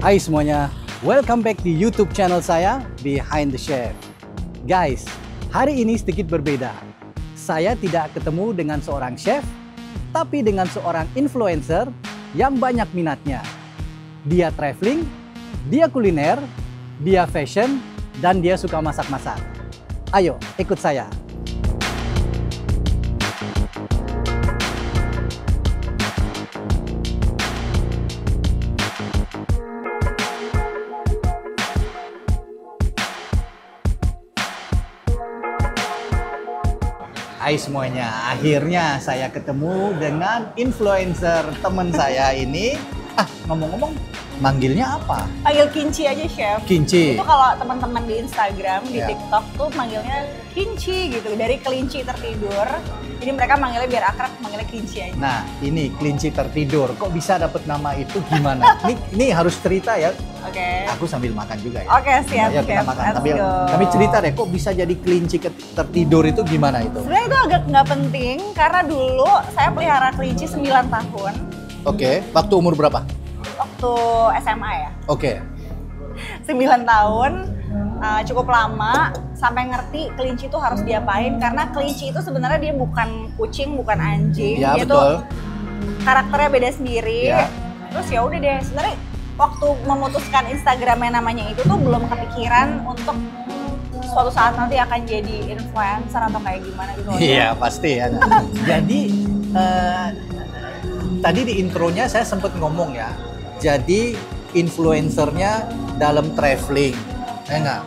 Hai semuanya, welcome back di YouTube channel saya, Behind the Chef. Guys, hari ini sedikit berbeda. Saya tidak ketemu dengan seorang chef, tapi dengan seorang influencer yang banyak minatnya. Dia traveling, dia kuliner, dia fashion, dan dia suka masak-masak. Ayo, ikut saya. Hai semuanya, akhirnya saya ketemu dengan influencer teman saya ini. Ngomong-ngomong, manggilnya apa? Panggil Kinci aja, Chef. Kinci. Itu kalau teman-teman di Instagram, di Ya. TikTok tuh manggilnya Kinci gitu, dari kelinci tertidur. Jadi mereka manggilnya biar akrab, manggilnya Kinci aja. Nah, ini kelinci tertidur. Kok bisa dapet nama itu gimana? ini harus cerita ya. Oke. Aku sambil makan juga ya. Oke, siap, Ya, kita Chef. makan. Let's go. Tapi cerita deh, kok bisa jadi kelinci tertidur itu gimana itu? Sebenarnya itu agak nggak penting, karena dulu saya pelihara kelinci 9 tahun. Oke, waktu umur berapa? Waktu SMA ya. Oke. 9 tahun, cukup lama sampai ngerti kelinci itu harus diapain, karena kelinci itu sebenarnya dia bukan kucing, bukan anjing. Ya, dia betul. tuh karakternya beda sendiri. Ya. Terus ya udah deh, sebenarnya waktu memutuskan Instagramnya namanya itu tuh belum kepikiran untuk suatu saat nanti akan jadi influencer atau kayak gimana gitu. Iya, pasti ya. Jadi tadi di intronya saya sempat ngomong ya. Jadi influencernya dalam traveling, ya nggak?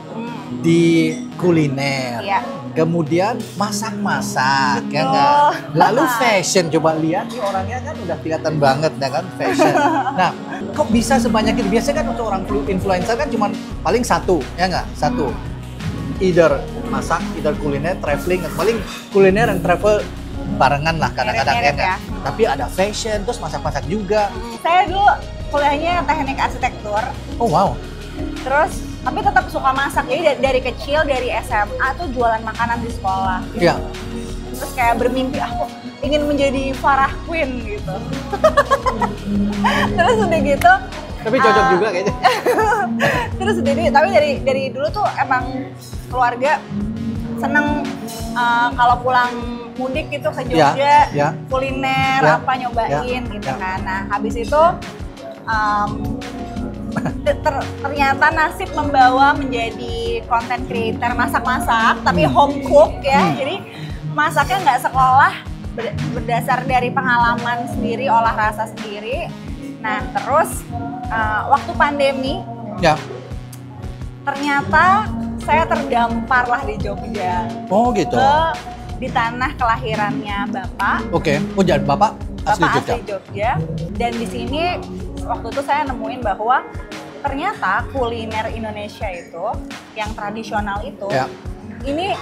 Di kuliner. Iya. Kemudian masak-masak, ya Betul. nggak? Lalu fashion, coba lihat nih orangnya kan udah kelihatan banget ya kan fashion. Nah, kok bisa sebanyak itu? Biasanya kan untuk orang influencer kan cuma paling satu, ya nggak? Satu. Either masak, either kuliner, traveling, paling kuliner dan travel barengan lah kadang-kadang ya Mirip-mirip nggak? ya. Tapi ada fashion, terus masak-masak juga. Saya dulu kuliahnya teknik arsitektur. Oh wow. Terus tapi tetap suka masak, jadi dari kecil, dari SMA tuh jualan makanan di sekolah. Iya. Terus kayak bermimpi aku ingin menjadi Farah Queen gitu. Terus udah gitu. Tapi cocok juga kayaknya. Terus tapi dari dulu tuh emang keluarga seneng kalau pulang mudik gitu ke Jogja, ya. kuliner Ya, apa nyobain ya, gitu ya. kan. Nah habis itu ternyata nasib membawa menjadi content creator masak-masak, tapi home cook ya. Jadi masaknya nggak sekolah, berdasar dari pengalaman sendiri, olah rasa sendiri. Nah terus waktu pandemi, Ya. ternyata saya terdampar lah di Jogja. Oh gitu. Di tanah kelahirannya Bapak. Oke. Oh jadi Bapak asli Bapak Jogja. asli Jogja. Dan di sini waktu itu saya nemuin bahwa ternyata kuliner Indonesia itu yang tradisional itu, Ya. ini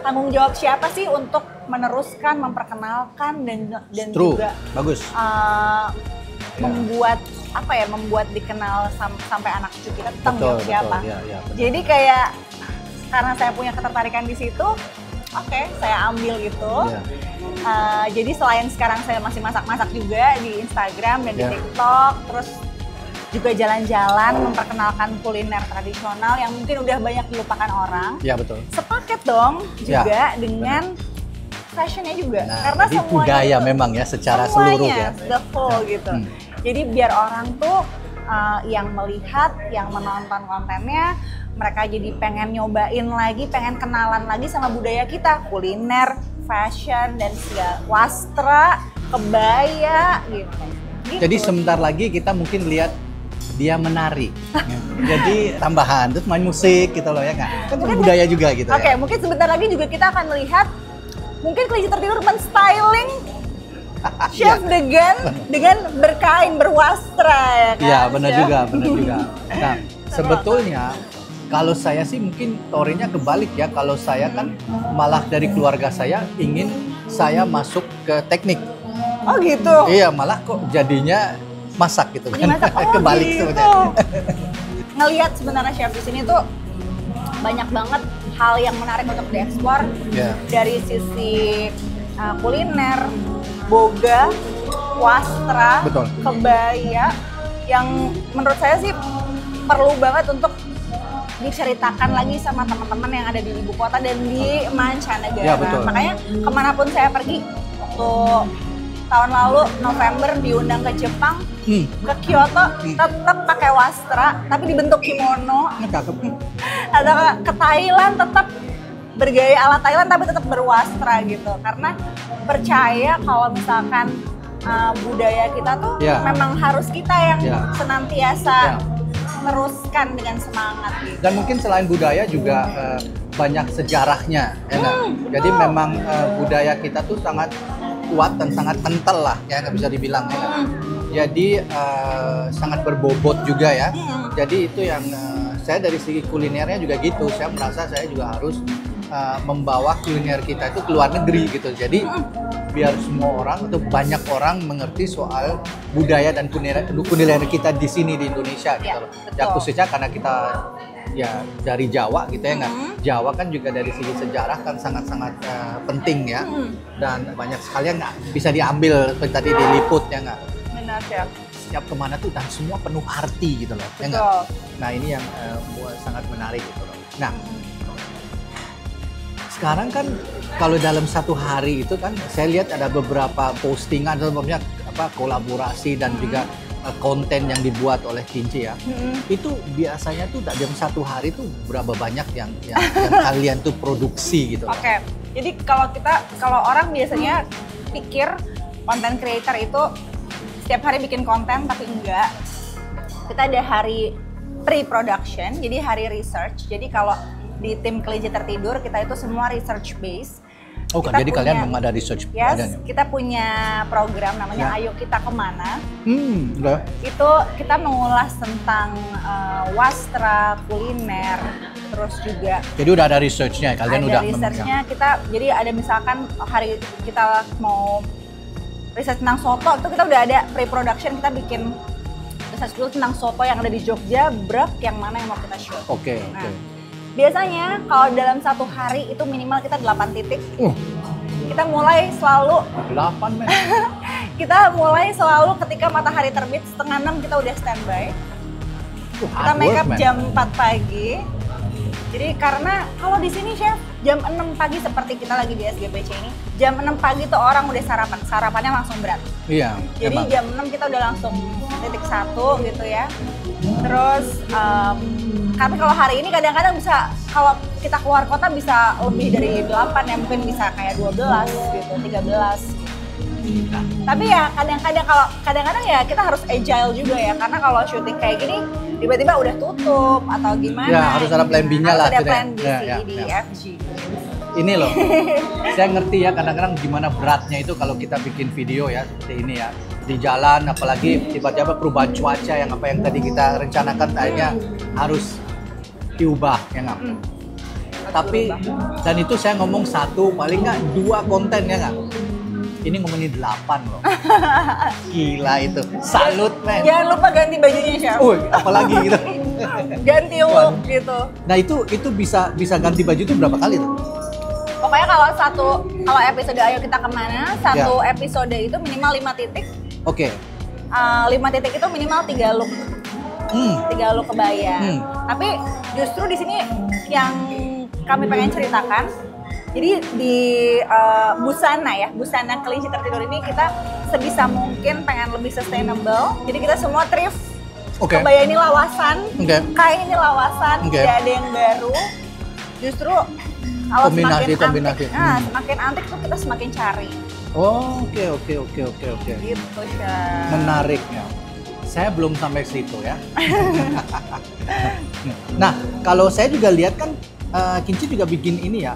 tanggung jawab siapa sih untuk meneruskan, memperkenalkan dan True. juga Bagus. membuat apa ya, membuat dikenal sampai anak cucu kita, itu tanggung jawab siapa? Ya, benar. Jadi kayak karena saya punya ketertarikan di situ, oke, saya ambil gitu. Ya. Jadi selain sekarang saya masih masak-masak juga di Instagram dan di Ya. TikTok, terus juga jalan-jalan memperkenalkan kuliner tradisional yang mungkin udah banyak dilupakan orang. Ya betul. Sepaket dong Ya, juga dengan fashionnya juga, Nah, karena jadi semuanya budaya itu, memang ya secara semuanya, seluruh ya. the whole gitu. Jadi biar orang tuh yang melihat, yang menonton kontennya, mereka jadi pengen nyobain lagi, pengen kenalan lagi sama budaya kita, kuliner, fashion, dan segala wastra, kebaya gitu. Jadi sebentar lagi kita mungkin lihat dia menari. Jadi tambahan, terus main musik gitu loh ya kan. Kan budaya juga gitu Oke, ya. mungkin sebentar lagi juga kita akan melihat mungkin kelinci tertidur men-styling chef dengan berkain, berwastra ya kan. Iya, benar Chef? juga, benar juga. Nah, sebetulnya kalau saya sih mungkin teorinya kebalik ya. Kalau saya kan malah dari keluarga saya ingin saya masuk ke teknik. Oh gitu. Iya, malah kok jadinya masak gitu kan. Dimasak. Oh, Kebalik gitu. sebenarnya. Ngelihat sebenarnya chef di sini tuh banyak banget hal yang menarik untuk diekspor. Iya. Dari sisi kuliner, boga, wastra, Betul. kebaya, yang menurut saya sih perlu banget untuk diceritakan lagi sama teman-teman yang ada di ibu kota dan di mancanegara. Ya, betul. Makanya kemanapun saya pergi, waktu tahun lalu November diundang ke Jepang, ke Kyoto, tetap pakai wastra, tapi dibentuk kimono. Atau ke Thailand tetap bergaya ala Thailand, tapi tetap berwastra gitu. Karena percaya kalau misalkan budaya kita tuh memang harus kita yang senantiasa teruskan dengan semangat gitu. Dan mungkin selain budaya juga banyak sejarahnya, ya nggak? Jadi memang budaya kita tuh sangat kuat dan sangat kental lah, ya nggak bisa dibilang ya. Jadi sangat berbobot juga ya. Jadi itu yang saya dari segi kulinernya juga gitu. Saya merasa saya juga harus membawa kuliner kita itu ke luar negeri gitu. Jadi biar semua orang atau banyak orang mengerti soal budaya dan kuliner kita di sini di Indonesia gitu loh. Ya khususnya karena kita ya dari Jawa gitu ya nggak. Jawa kan juga dari segi sejarah kan sangat-sangat penting ya. Dan banyak sekali yang nggak bisa diambil seperti tadi diliput ya nggak. Benar ya. Setiap kemana tuh dan semua penuh arti gitu loh. Ya nggak. Nah ini yang sangat menarik gitu loh. Nah sekarang kan kalau dalam satu hari itu kan saya lihat ada beberapa postingan sebelumnya kolaborasi dan juga konten yang dibuat oleh Kinci ya. Itu biasanya tuh dalam satu hari tuh berapa banyak yang kalian tuh produksi gitu. Oke. Jadi kalau orang biasanya pikir content creator itu setiap hari bikin konten, tapi enggak. Kita ada hari pre-production, jadi hari research. Jadi kalau di tim Kelinci Tertidur kita itu semua research base. Oh kan, jadi kalian memang ada research? Yes, kita punya program namanya Ayo Kita Kemana. Itu kita mengulas tentang wastra, kuliner, terus juga. Jadi udah ada researchnya, kalian udah. Ada researchnya, jadi ada misalkan hari kita mau research tentang soto, itu kita udah ada pre-production, kita bikin research dulu tentang soto yang ada di Jogja, brek yang mana yang mau kita shoot. Oke. Biasanya kalau dalam satu hari itu minimal kita 8 titik. Kita mulai selalu 8 men. Kita mulai selalu ketika matahari terbit 5:30 kita udah standby. Kita make up jam 4 pagi. Jadi karena kalau di sini chef jam 6 pagi seperti kita lagi di SGBC ini, jam 6 pagi tuh orang udah sarapan. Sarapannya langsung berat. Iya. Jadi emang. Jam 6 kita udah langsung titik 1 gitu ya. Terus tapi kalau hari ini kadang-kadang bisa, kalau kita keluar kota bisa lebih dari 8 ya, mungkin bisa kayak 12 gitu, 13 gitu. Tapi ya kadang-kadang ya kita harus agile juga ya, karena kalau syuting kayak gini tiba-tiba udah tutup atau gimana. Ya harus ada plan B-nya lah. Harus ada plan B di FG. Ini loh, saya ngerti ya kadang-kadang gimana beratnya itu kalau kita bikin video ya seperti ini ya. Di jalan, apalagi tiba-tiba perubahan cuaca yang tadi kita rencanakan akhirnya harus diubah ya nggak? Tapi dan itu saya ngomong satu paling nggak 2 konten ya nggak? Ini ngomongin 8 loh. Gila itu, salut men. Jangan lupa ganti bajunya chef. Apalagi gitu. Ganti look gitu. Nah itu bisa ganti baju itu berapa kali tuh? Pokoknya kalau episode Ayo Kita Kemana, satu episode itu minimal 5 titik. Oke. 5 titik itu minimal 3 look. 3 look kebaya. Tapi justru di sini yang kami pengen ceritakan, jadi di busana Kelinci Tertidur ini kita sebisa mungkin pengen lebih sustainable. Jadi kita semua thrift. Kebaya ini lawasan, kain ini lawasan, tidak ada yang baru. Justru kalau semakin antik tuh kita semakin cari. Oke. Gitu, Chef. Menarik ya. Saya belum sampai situ ya. Nah, kalau saya juga lihat kan Kinci juga bikin ini ya,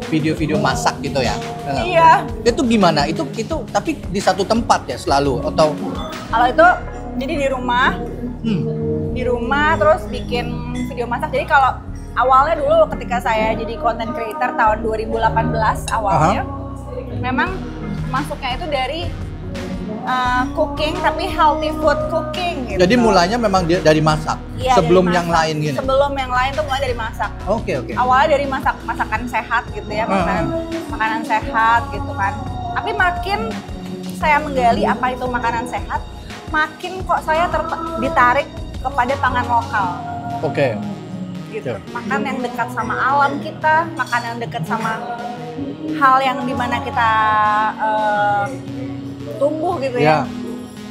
video-video masak gitu ya. Iya. Itu gimana? Itu tapi di satu tempat ya selalu atau? Kalau itu jadi di rumah. Di rumah terus bikin video masak. Jadi kalau awalnya dulu ketika saya jadi content creator tahun 2018 awalnya, memang masuknya itu dari cooking tapi healthy food cooking gitu. Jadi mulanya memang dari masak. Iya, sebelum dari masak. Yang lain gini. Sebelum yang lain tuh mulai dari masak. Oke. Awalnya dari masakan sehat gitu ya, makanan sehat gitu kan. Tapi makin saya menggali apa itu makanan sehat, makin kok saya ditarik kepada pangan lokal. Oke. Gitu. Makan yang dekat sama alam kita, makan yang dekat sama hal yang dimana kita tumbuh gitu ya.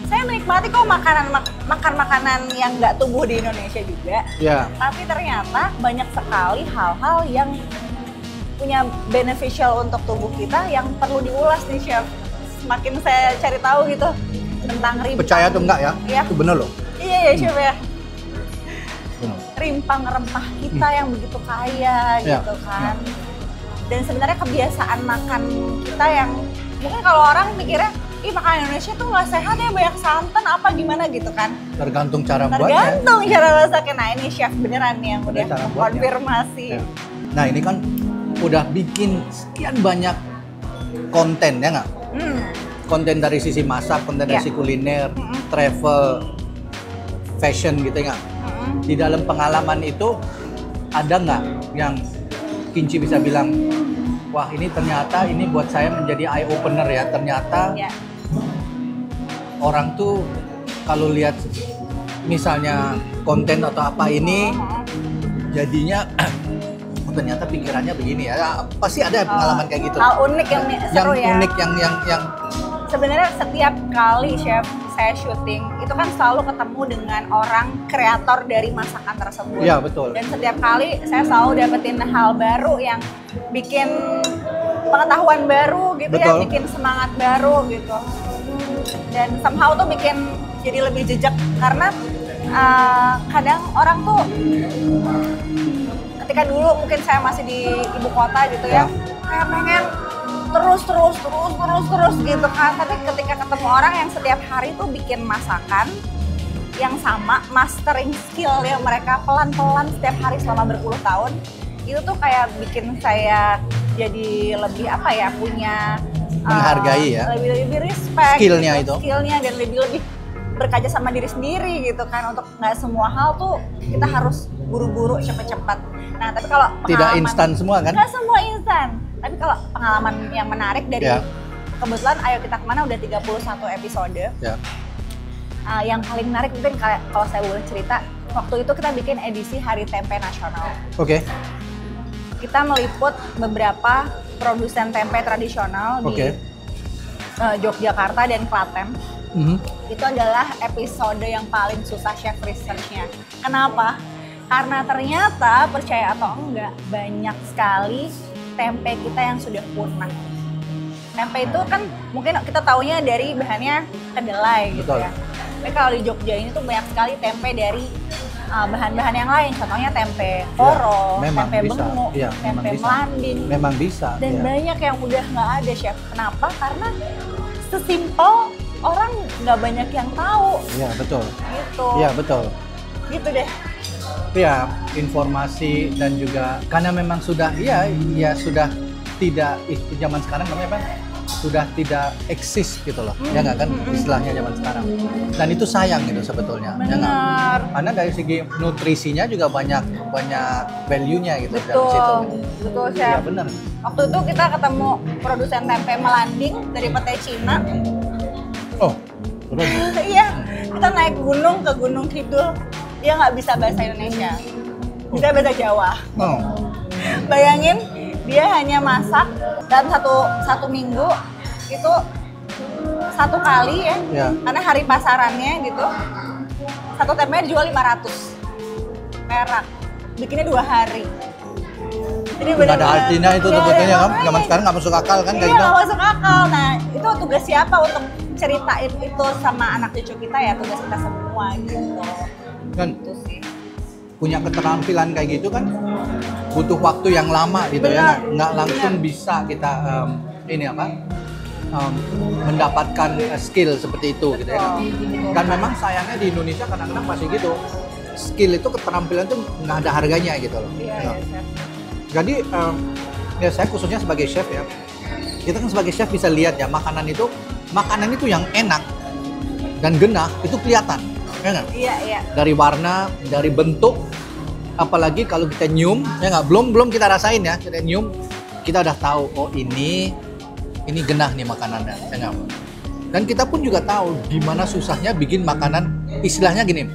Saya menikmati kok makan makanan yang nggak tumbuh di Indonesia juga. Tapi ternyata banyak sekali hal-hal yang punya beneficial untuk tubuh kita yang perlu diulas nih Chef. Semakin saya cari tahu gitu tentang rimpang. Percaya atau enggak ya? Iya. Itu bener loh. Iya ya Chef ya. Rimpang rempah kita yang begitu kaya gitu kan. Dan sebenarnya kebiasaan makan kita yang mungkin kalau orang mikirnya, ih makanan Indonesia tuh nggak sehat ya, banyak santan apa gimana gitu kan. Tergantung cara buatnya. Tergantung cara masaknya. Nah ini Chef beneran nih yang udah konfirmasi. Nah ini kan udah bikin sekian banyak konten ya nggak? Konten dari sisi masak, konten dari sisi kuliner, travel, fashion gitu ya nggak? Di dalam pengalaman itu ada nggak yang Kinci bisa bilang, wah ini ternyata ini buat saya menjadi eye opener ya, ternyata orang tuh kalau lihat misalnya konten atau apa ini jadinya ternyata pikirannya begini ya. Pasti ada pengalaman kayak gitu. Hal unik yang seru ya. Unik yang sebenarnya setiap kali Chef saya syuting itu kan selalu ketemu dengan orang kreator dari masakan tersebut. Iya betul. Dan setiap kali saya selalu dapetin hal baru yang bikin pengetahuan baru gitu ya, bikin semangat baru gitu. Dan somehow tuh bikin jadi lebih jejak karena kadang orang tuh ketika dulu mungkin saya masih di ibu kota gitu ya, kayak pengen terus gitu kan. Tapi ketika ketemu orang yang setiap hari tuh bikin masakan yang sama, mastering skill yang mereka pelan-pelan setiap hari selama berpuluh tahun, itu tuh kayak bikin saya jadi lebih apa ya, punya menghargai ya, lebih respect skillnya gitu, itu, skillnya dan lebih berkaca sama diri sendiri gitu kan, untuk nggak semua hal tuh kita harus buru-buru cepet-cepet. Nah tapi kalau tidak instan semua kan? Nggak semua instan. Tapi kalau pengalaman yang menarik dari kebetulan Ayo Kita Kemana udah 31 episode. Yang paling menarik mungkin kalau saya boleh cerita, waktu itu kita bikin edisi Hari Tempe Nasional. Kita meliput beberapa produsen tempe tradisional di Yogyakarta dan Klaten. Itu adalah episode yang paling susah Chef research-nya. Kenapa? Karena ternyata percaya atau enggak banyak sekali tempe kita yang sudah punah. Tempe itu kan mungkin kita taunya dari bahannya kedelai gitu ya. Tapi kalau di Jogja ini tuh banyak sekali tempe dari bahan-bahan yang lain. Contohnya tempe koro, tempe benguk, tempe melanding. Memang bisa. Dan banyak yang udah nggak ada Chef. Kenapa? Karena sesimpel orang nggak banyak yang tahu. Iya betul. Gitu. Iya betul. Gitu deh. Ya informasi dan juga karena memang sudah sudah tidak zaman sekarang namanya apa, sudah tidak eksis gitu loh, ya nggak kan istilahnya zaman sekarang. Dan itu sayang gitu sebetulnya. Benar. Karena dari segi nutrisinya juga banyak value-nya gitu. Betul Chef. Ya benar. Waktu itu kita ketemu produsen tempe melanding dari PT Cina. Iya, kita naik gunung ke Gunung Kidul. Dia nggak bisa bahasa Indonesia, bisa bahasa Jawa. Bayangin, dia hanya masak dalam satu minggu itu satu kali ya, karena hari pasarannya gitu. Satu tempe dijual 500 perak, bikinnya 2 hari. Jadi benar-benar ada artinya itu sebetulnya kan, zaman sekarang nggak masuk akal kan kayak gitu. Iya, nggak masuk akal. Nah, itu tugas siapa untuk ceritain itu sama anak cucu kita ya, tugas kita semua gitu. Kan punya keterampilan kayak gitu kan butuh waktu yang lama gitu. Benar. Ya, nggak langsung bisa kita mendapatkan skill seperti itu. Gitu ya. Dan memang sayangnya di Indonesia kadang-kadang masih gitu, skill itu, keterampilan itu nggak ada harganya gitu loh. Iya. Jadi ya saya khususnya sebagai chef ya, kita kan sebagai chef bisa lihat ya, makanan itu yang enak dan genah itu kelihatan, ya nggak? Iya. Dari warna, dari bentuk, apalagi kalau kita nyium, ya nggak? Belum kita rasain ya, kita nyium, kita udah tahu, oh ini genah nih makanannya, ya nggak? Dan kita pun juga tahu gimana susahnya bikin makanan, istilahnya gini.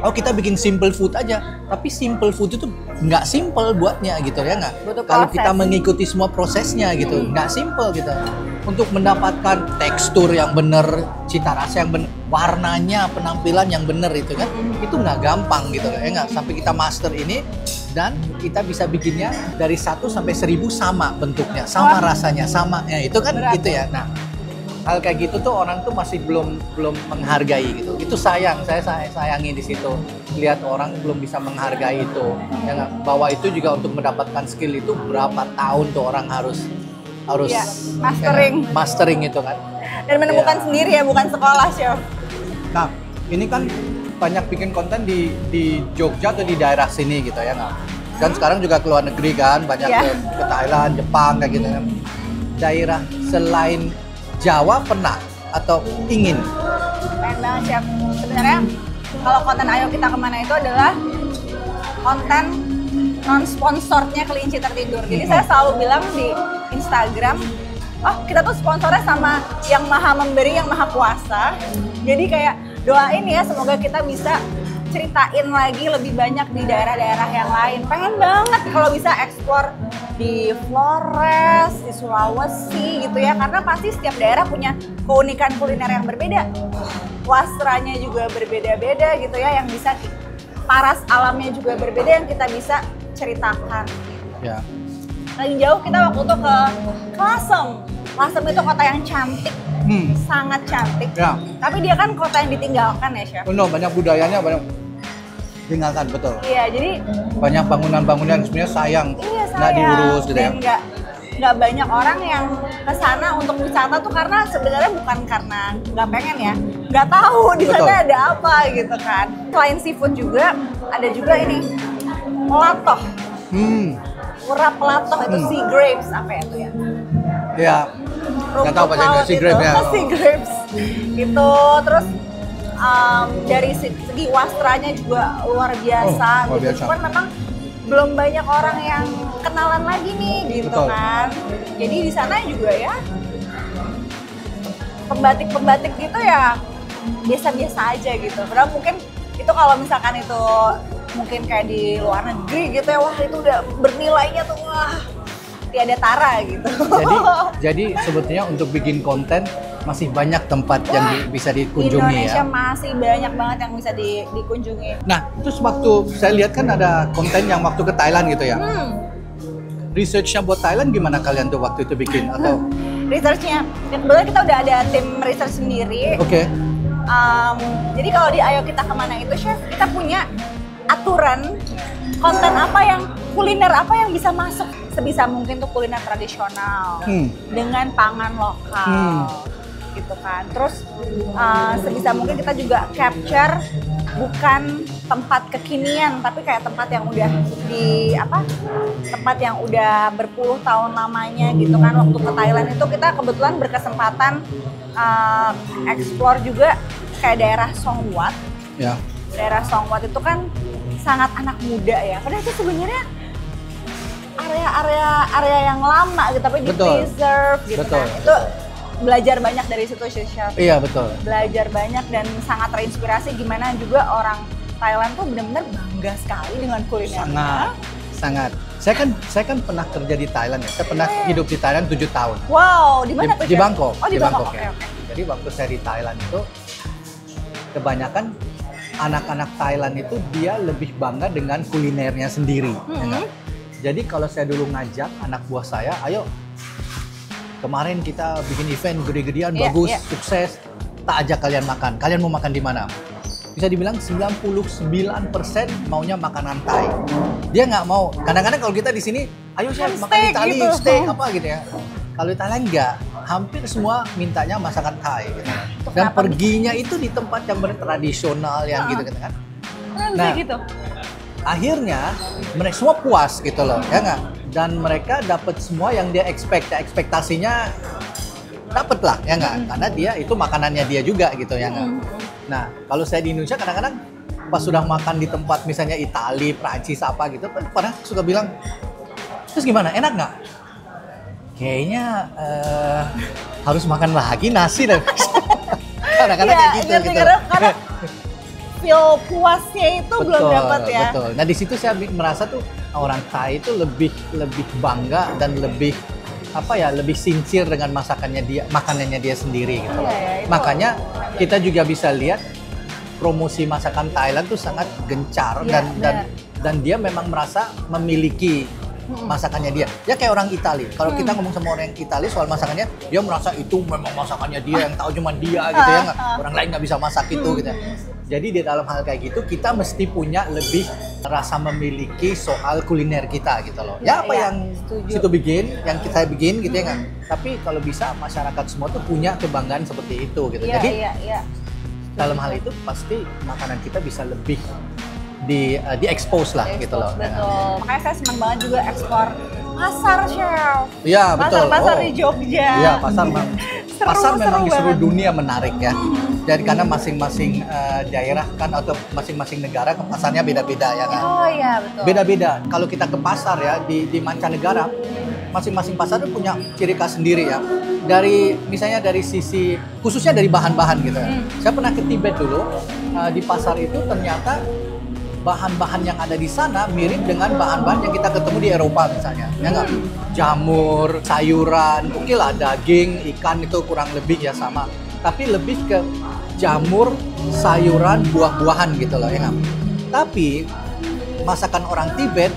Oh kita bikin simple food aja, tapi simple food itu nggak simple buatnya gitu ya nggak? Butuh Kalau proses. kita mengikuti semua prosesnya gitu, nggak simple gitu. Untuk mendapatkan tekstur yang bener, cita rasa yang bener, warnanya, penampilan yang bener itu kan, itu nggak gampang gitu ya nggak? Sampai kita master ini dan kita bisa bikinnya dari 1 sampai 1000 sama bentuknya, sama rasanya, sama ya itu kan Berat. itu ya. Nah hal kayak gitu tuh orang tuh masih belum menghargai gitu. Itu sayang, saya sayangi di situ. Lihat orang belum bisa menghargai itu. Ya nggak? Bahwa itu juga untuk mendapatkan skill itu berapa tahun tuh orang harus Iya, mastering. ya, mastering itu kan. Dan menemukan Iya. sendiri ya, bukan sekolah, Chef. Nah, ini kan banyak bikin konten di Jogja atau di daerah sini gitu ya nggak? Dan sekarang juga ke luar negeri kan, banyak Iya. ke Thailand, Jepang kayak gitu kan. Daerah selain Jawa pernah atau ingin? Keren banget, Chef. Sebenarnya kalau konten Ayo Kita Kemana itu adalah konten non-sponsornya Kelinci Tertidur. Jadi saya selalu bilang di Instagram, oh kita tuh sponsornya sama yang maha memberi, yang maha kuasa. Jadi kayak doain ya, semoga kita bisa ceritain lagi lebih banyak di daerah-daerah yang lain. Pengen banget kalau bisa eksplor di Flores, di Sulawesi gitu ya, karena pasti setiap daerah punya keunikan kuliner yang berbeda. Wastranya juga berbeda-beda gitu ya, yang bisa paras alamnya juga berbeda yang kita bisa ceritakan. Ya. Paling jauh kita waktu itu ke Lasem. Lasem itu kota yang cantik, sangat cantik. Ya. Tapi dia kan kota yang ditinggalkan ya, Chef. Benar, banyak budayanya, banyak tinggalkan betul. Iya, jadi Banyak bangunan-bangunan yang sebenarnya sayang, iya nggak sayang. diurus gitu ya. Dan nggak banyak orang yang ke sana untuk wisata tuh karena sebenarnya bukan karena nggak pengen ya, nggak tahu di sana Betul. ada apa gitu kan. Selain seafood juga ada juga ini pelatoh, urap pelatoh itu sea grapes apa ya itu ya? Ya, nggak tahu bahasa Indonesia, sea grapes ya. Sea grapes itu terus dari segi wastranya juga luar biasa Oh, luar gitu. biasa. Cuman memang belum banyak orang yang kenalan lagi nih gitu. Betul. Kan. Jadi di sana juga ya pembatik-pembatik gitu ya biasa-biasa aja gitu. Padahal mungkin itu kalau misalkan itu mungkin kayak di luar negeri gitu ya, wah itu udah bernilainya tuh wah tiada tara gitu. Jadi sebetulnya untuk bikin konten masih banyak tempat yang bisa dikunjungi Indonesia ya. masih banyak banget yang bisa dikunjungi. Nah, terus waktu saya lihat kan ada konten yang waktu ke Thailand gitu ya. Researchnya buat Thailand gimana kalian tuh waktu itu bikin atau? Researchnya, kebetulan kita udah ada tim research sendiri. Oke. Jadi kalau di Ayo Kita Kemana itu, Chef, kita punya aturan konten apa yang kuliner apa yang bisa masuk sebisa mungkin tuh kuliner tradisional dengan pangan lokal gitu kan. Terus sebisa mungkin kita juga capture bukan tempat kekinian tapi kayak tempat yang udah tempat yang udah berpuluh tahun lamanya gitu kan. Waktu ke Thailand itu kita kebetulan berkesempatan explore juga kayak daerah Songwat. Ya. Daerah Songwat itu kan sangat anak muda ya. Padahal itu sebenarnya area yang lama gitu tapi di preserve gitu Betul. kan. Itu belajar banyak dari situ sih, Chef. Iya betul. Belajar banyak dan sangat terinspirasi gimana juga orang Thailand tuh benar-benar bangga sekali dengan kulinernya. Sangat. Saya kan pernah kerja di Thailand ya. Saya pernah hidup di Thailand 7 tahun. Wow, di mana tuh, Di Chef? Bangkok. Oh, di Bangkok. ya. Oke. Jadi waktu saya di Thailand itu kebanyakan anak-anak Thailand itu dia lebih bangga dengan kulinernya sendiri. Ya kan? Jadi kalau saya dulu ngajak anak buah saya, ayo kemarin kita bikin event gede-gedean, bagus, sukses, tak ajak kalian makan. Kalian mau makan di mana? Bisa dibilang 99% maunya makanan Thai. Dia nggak mau. Kadang-kadang kalau kita di sini, ayo chef makan Itali, gitu. steak apa gitu ya. Kalau di Thailand nggak, hampir semua mintanya masakan Thai. Gitu. Dan perginya itu di tempat yang benar tradisional yang gitu kan. Nah, gitu. Akhirnya mereka semua puas gitu loh, ya nggak? Dan mereka dapat semua yang dia ekspektasinya dapat lah, ya nggak? Karena dia itu makanannya dia juga gitu, ya nggak? Nah, kalau saya di Indonesia kadang-kadang pas sudah makan di tempat misalnya Itali, Prancis apa gitu, pada suka bilang, terus gimana? Enak nggak? kayaknya harus makan lagi nasi dan kadang-kadang kayak gitu. Karena feel puasnya itu belum dapat ya. Betul. Nah di situ saya merasa tuh orang Thai itu lebih bangga dan lebih lebih sincere dengan makanannya dia sendiri gitu loh. Makanya kita juga bisa lihat promosi masakan Thailand tuh sangat gencar dan dia memang merasa memiliki masakannya dia. Ya kayak orang Itali. Kalau kita ngomong sama orang Itali soal masakannya, dia merasa itu memang masakannya dia, yang tahu cuma dia gitu ya. Orang lain nggak bisa masak itu gitu. Jadi di dalam hal kayak gitu kita mesti punya lebih rasa memiliki soal kuliner kita gitu loh. Ya apa yang situ bikin, yang kita bikin gitu ya nggak. Tapi kalau bisa masyarakat semua tuh punya kebanggaan seperti itu gitu. Jadi dalam hal itu pasti makanan kita bisa lebih di expose lah gitu loh. Betul. Makanya saya senang banget juga ekspor pasar, Chef. Iya betul. Pasar di Jogja. Iya pasar memang di seluruh dunia menarik ya. Jadi karena masing-masing daerah kan atau masing-masing negara pasarnya beda-beda ya kan. Oh iya betul. Beda-beda. Kalau kita ke pasar ya di mancanegara, masing-masing pasar itu punya ciri khas sendiri ya. Misalnya dari sisi khususnya dari bahan-bahan gitu ya. Saya pernah ke Tibet dulu, di pasar itu ternyata bahan-bahan yang ada di sana mirip dengan bahan-bahan yang kita ketemu di Eropa misalnya. Ya nggak? Jamur, sayuran, oke lah daging, ikan itu kurang lebih ya sama. Tapi lebih ke jamur, sayuran, buah-buahan gitu loh ya nggak? Tapi masakan orang Tibet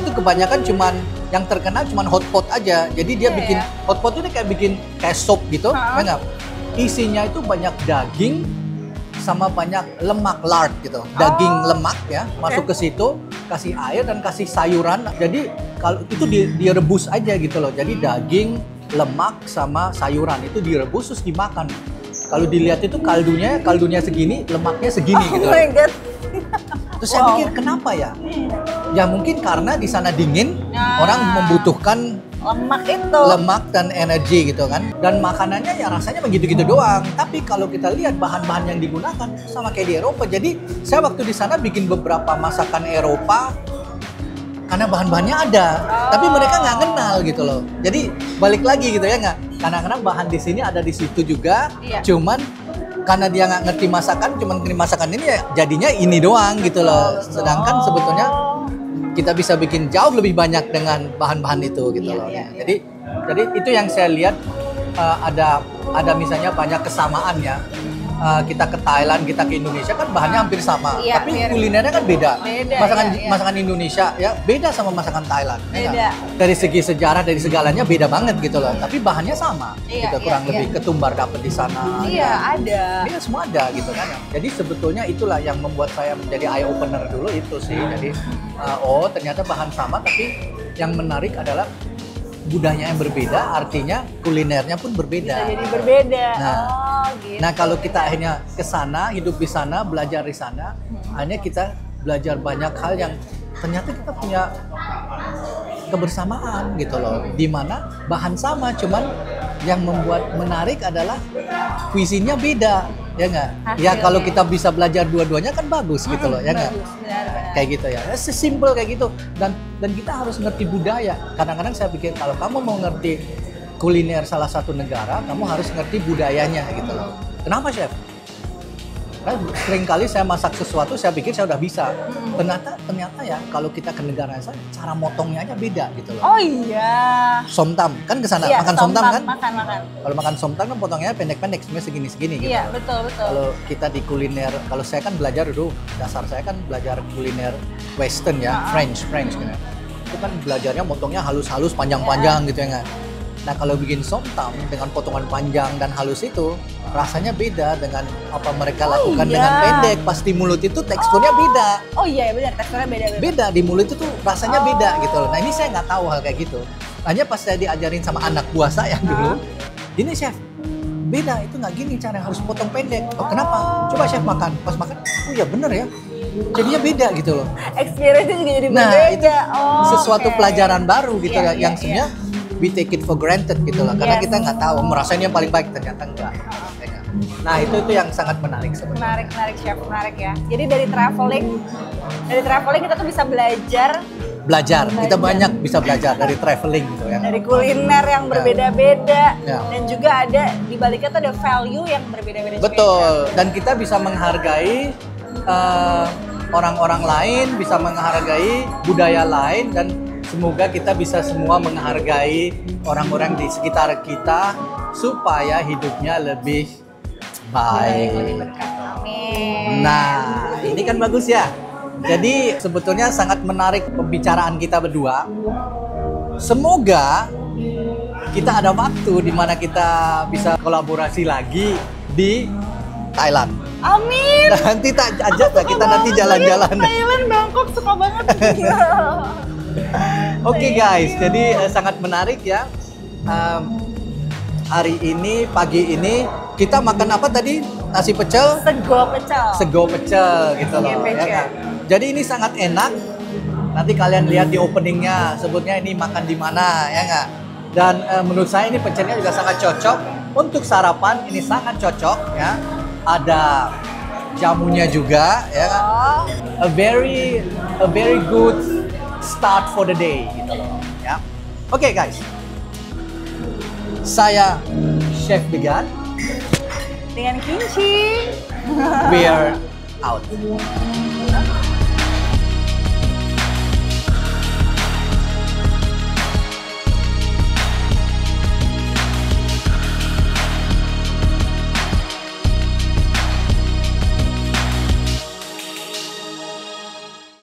itu kebanyakan cuman yang terkenal cuman hotpot aja. Jadi dia bikin hotpot itu kayak sop gitu, ya nggak? Isinya itu banyak daging sama banyak lemak lard gitu, daging lemak ya masuk ke situ, kasih air dan kasih sayuran. Jadi kalau itu direbus aja gitu loh. Jadi daging, lemak sama sayuran itu direbus terus dimakan. Kalau dilihat itu kaldunya segini, lemaknya segini gitu. Oh my god. Terus saya pikir kenapa ya? Ya mungkin karena di sana dingin, orang membutuhkan lemak dan energi gitu kan. Dan makanannya ya rasanya begitu-gitu doang. Tapi kalau kita lihat bahan-bahan yang digunakan sama kayak di Eropa. Jadi saya waktu di sana bikin beberapa masakan Eropa karena bahan-bahannya ada. Tapi mereka nggak kenal gitu loh. Jadi balik lagi gitu ya nggak. Kadang-kadang bahan di sini ada di situ juga. Cuman karena dia nggak ngerti masakan, cuman ngerti masakan ini ya jadinya ini doang gitu loh. Sedangkan sebetulnya kita bisa bikin jauh lebih banyak dengan bahan-bahan itu gitu loh. Jadi itu yang saya lihat ada misalnya banyak kesamaan ya. Kita ke Thailand, kita ke Indonesia kan bahannya hampir sama, tapi kulinernya kan beda. Masakan Indonesia ya beda sama masakan Thailand. Ya, dari segi sejarah, dari segalanya beda banget gitu loh. Tapi bahannya sama, gitu kurang lebih. Ketumbar dapet di sana. Ada. Iya semua ada gitu kan. Jadi sebetulnya itulah yang membuat saya menjadi eye opener dulu itu sih. Jadi ternyata bahan sama, tapi yang menarik adalah budaya yang berbeda, artinya kulinernya pun berbeda. Bisa jadi berbeda. Gitu. Nah kalau kita akhirnya ke sana, hidup di sana, belajar di sana, akhirnya kita belajar banyak hal yang ternyata kita punya kebersamaan gitu loh. Dimana bahan sama, cuman yang membuat menarik adalah kuisinnya beda, ya nggak? Ya kalau kita bisa belajar dua-duanya kan bagus gitu loh, ya nggak? Kayak gitu ya, sesimpel kayak gitu. Dan kita harus ngerti budaya. Kadang-kadang saya pikir kalau kamu mau ngerti kuliner salah satu negara, kamu harus ngerti budayanya gitu loh. Kenapa chef? Karena sering kali saya masak sesuatu, saya pikir saya udah bisa. Ternyata ya kalau kita ke negara saya, cara motongnya aja beda gitu loh. Oh iya. Somtam kan ke sana makan somtam kan? Makan. Kalau makan somtam kan potongnya pendek-pendek, sebenarnya segini-segini gitu. Iya, betul. Kalau kita di kuliner, kalau saya kan belajar dulu, dasar saya kan belajar kuliner Western ya, French gitu. Itu kan belajarnya motongnya halus-halus, panjang-panjang gitu ya nggak? Nah kalau bikin somtam dengan potongan panjang dan halus itu rasanya beda dengan apa mereka lakukan dengan pendek. Pas di mulut itu teksturnya beda. Oh iya benar, teksturnya beda. Beda di mulut itu tuh rasanya beda gitu loh. Nah ini saya nggak tahu hal kayak gitu. Hanya pas saya diajarin sama anak buah saya dulu, ini chef beda itu nggak gini cara harus potong pendek. Oh kenapa? Coba chef makan. Pas makan, oh ya bener ya. Jadinya beda gitu loh. Experience-nya juga jadi berbeda. Nah itu sesuatu pelajaran baru gitu ya, yang sebenarnya we take it for granted gitu loh, karena kita nggak tahu, merasa ini yang paling baik, ternyata enggak. Nah itu yang sangat menarik sebenarnya. Menarik chef, menarik ya. Jadi dari traveling kita tuh bisa belajar belajar. Kita banyak bisa belajar dari traveling gitu ya. Dari kuliner yang berbeda-beda, Ya. dan juga ada di baliknya tuh ada value yang berbeda-beda juga. Betul. Dan kita bisa menghargai orang-orang lain, bisa menghargai budaya lain, dan semoga kita bisa semua menghargai orang-orang di sekitar kita supaya hidupnya lebih baik. Amin. Nah, ini kan bagus ya. Jadi sebetulnya sangat menarik pembicaraan kita berdua. Semoga kita ada waktu di mana kita bisa kolaborasi lagi di Thailand. Amin. Nanti tak ajak lah kita nanti jalan-jalan. Thailand, Bangkok, suka banget. Oke guys, jadi sangat menarik ya. Hari ini, pagi ini kita makan apa tadi? Nasi pecel? Sego pecel. Sego pecel gitu loh. Sego pecel. Ya kan? Jadi ini sangat enak. Nanti kalian lihat di openingnya, sebutnya ini makan di mana, ya nggak? Dan menurut saya ini pecelnya juga sangat cocok untuk sarapan. Ini sangat cocok ya. Ada jamunya juga, ya kan? Oh. A very good start for the day gitu loh. Ya. Oke guys, saya Chef Began. Dengan kimchi. We're out.